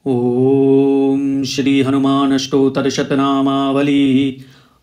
ओम श्री हनुमानष्टोत्तरशतनामावली।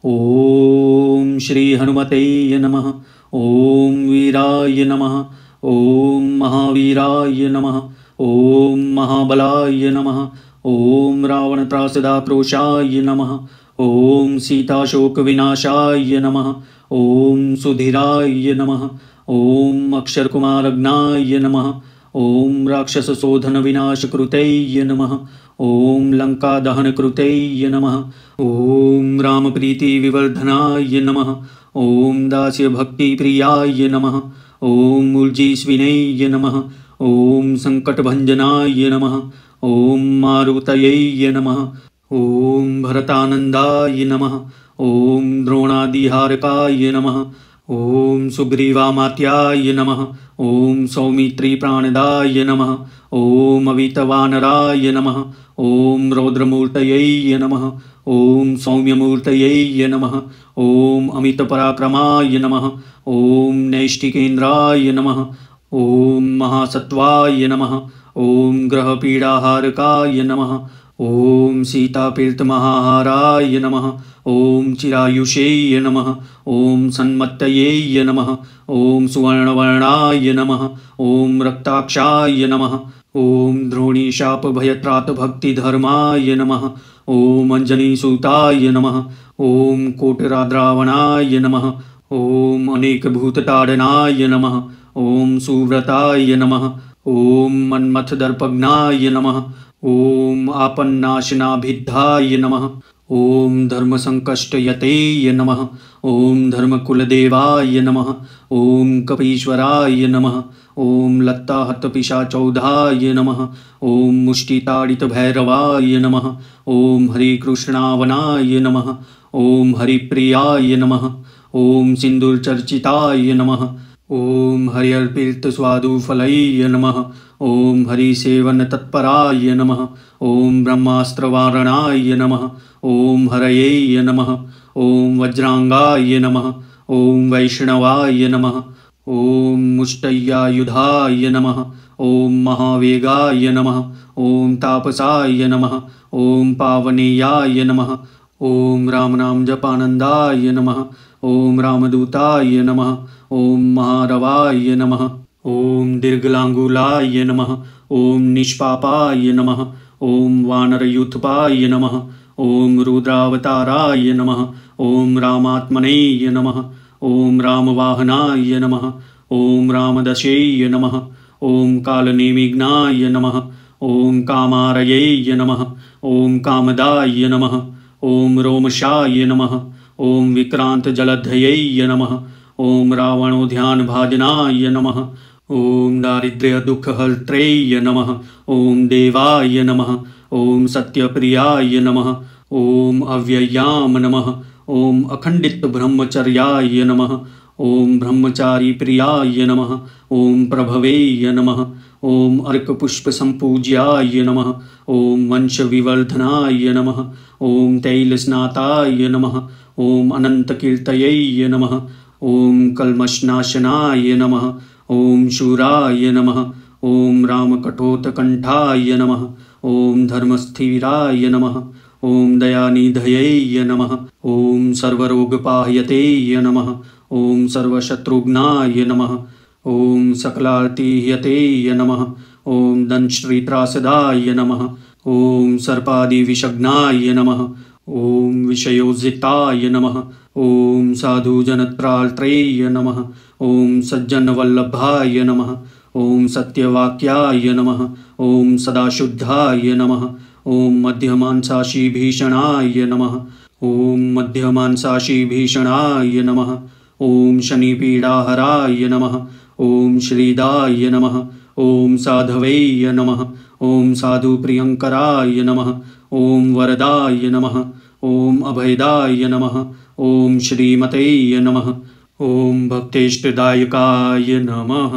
ओम श्री हनुमते नमः। ओम वीराय नमः। ओम महावीराय नमः। ओम महाबलाय नमः। ओम रावणत्रासदाक्रोशाय नमः। ओम सीताशोकविनाशाय नमः। ओम सुधीराय नमः। ओम अक्षरकुमारज्ञाय नमः। ओम राक्षसशोधनविनाशकृतये नमः। ओम लंकादहनकृतये नमः। ओम रामप्रीतिविवर्धनाय नमः। ओम दास्यभक्तिप्रियाय नमः। ओम उज्जीस्विने नमः। ओम संकटभंजनाय नमः। ओम मारुतये नमः। ओम भरतानंदाय नमः। ओम द्रोणादिहारकाय नमः। ओम सुग्रीवामात्याय नमः। ओम सौमित्रीप्राणदाय नमः। ओम अवितवानराय नमः। ओम रौद्रमूर्तये नमः। ओम सौम्यमूर्तये नमः। ओम अमितपराक्रमाय नमः। ओम नैष्टिकेन्द्राय नमः। ओम महासत्वाय नमः। ओम ग्रहपीडाहारकाय नमः। ओम सीतापीर्तमहाहाराय नमः। ओम चिरायुषे नमः। ओम सन्मत्तये नमः। ओम सुवर्णवर्णाय नमः। ओम रक्ताक्षाय नमः। ओम द्रोणीशापभयत्रातभक्तिधर्माय नमः। ओम अंजनीसूताय नमः। ओम कोटराद्रावणाय नमः। ओम अनेकभूतताडनाय नमः। ओम सुव्रताय नमः। ओम मन्मथदर्पघ्नाय नमः। ओम आपन्नाशनाभिद्धाय नमः। ओम धर्मसंकष्टयते नमः। ओम धर्मकुलदेवाय नमः। ओम कपीश्वराय नमः। ओम लत्ताहतपिशाचौधाय नमः। ओम मुष्टिताडितभैरवाय नमः। ओम हरिकृष्णावनाय नमः। ओम हरिप्रियाय नमः। ओम सिन्दूरचर्चिताय नमः। ओम हरिर्पीतस्वादुफलये नमः। ओम हरिसेवनतत्पराय नमः। ओम ब्रह्मास्त्रवारणाय नमः। ओम हरये नमः। ओम वज्रांगाय नमः। ओम वैष्णवाय नमः। ओम मुष्टय्यायुधाय नमः। ओम महावेगाय नमः। ओम तापसाय नमः। ओम पावनेयाय नमः। ओम रामनाम जपानंदाय नमः। ओम रामदूताय नमः। ओम महारवाय नमः। ओम दीर्घलांगूलाय नमः। ओम निष्पापाय नमः। ओम वानरयूथपाय नमः। ओम रुद्रावताराय नमः। ओम रामात्मने नमः। ओम रामवाहनाय नमः। ओम रामदशेय नमः। ओम कालनेमिघ्नाय नमः। ओम कामारये नमः। ओम कामदाय नमः। ओम रोमशाय नमः। ओम विक्रांतजलधये नमः। ओम रावणोद्यानभाजनाय नमः। ओम दारिद्र्यदुःखहर्त्रे नमः। ओम देवाय नमः। ओम सत्यप्रियाय नमः। ओम अव्ययाम नमः। ओम अखंडितब्रह्मचर्याय नमः। ओम ब्रह्मचारी प्रियाय नमः। ओम प्रभवे नमः। ओम अर्कपुष्पसंपूज्याय नमः। ओम वंशविवर्धनाय नमः। ओम तैलस्नाताय नमः। ओम अनन्तकीर्तये नमः। ओम कल्मषनाशनाय नमः। ओम शूराय नमः। ओम रामकठोत्कण्ठाय नमः। ओम धर्मस्थिराय नमः। ओम दयानिधये नमः। ओम सर्वरोगपाहयते नमः। ओम सर्वशत्रुघ्नाय नमः। ओम सकलार्तिहयते नमः। ओम दंष्ट्रीत्रासदाय नमः। ओम सर्पादिविषघ्नाय नमः। ओम विषयोजिताय नमः। ओम साधुजनत्रार्त्रेय नमः। ओम सज्जनवल्लभाय नमः। ओम सत्यवाक्याय नमः। ओम सदाशुद्धाय नमः। ओम मध्यमांसाशीभीषणाय नमः। ओम मध्यमांसाशीभीषणाय नमः। ओम शनिपीडाहराय नमः। ओम श्रीदाय नमः। ओम साधवे नमः। ओम साधुप्रियंकराय नमः। ओम वरदाय नमः। ओम अभयदाय नमः। ओम श्रीमते नमः। ओम भक्तेष्टदायकाय नमः।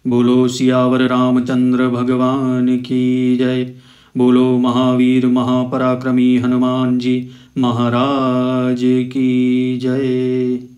बोलो सियावर रामचंद्र भगवान की जय। बोलो महावीर महापराक्रमी हनुमान जी महाराज की जय।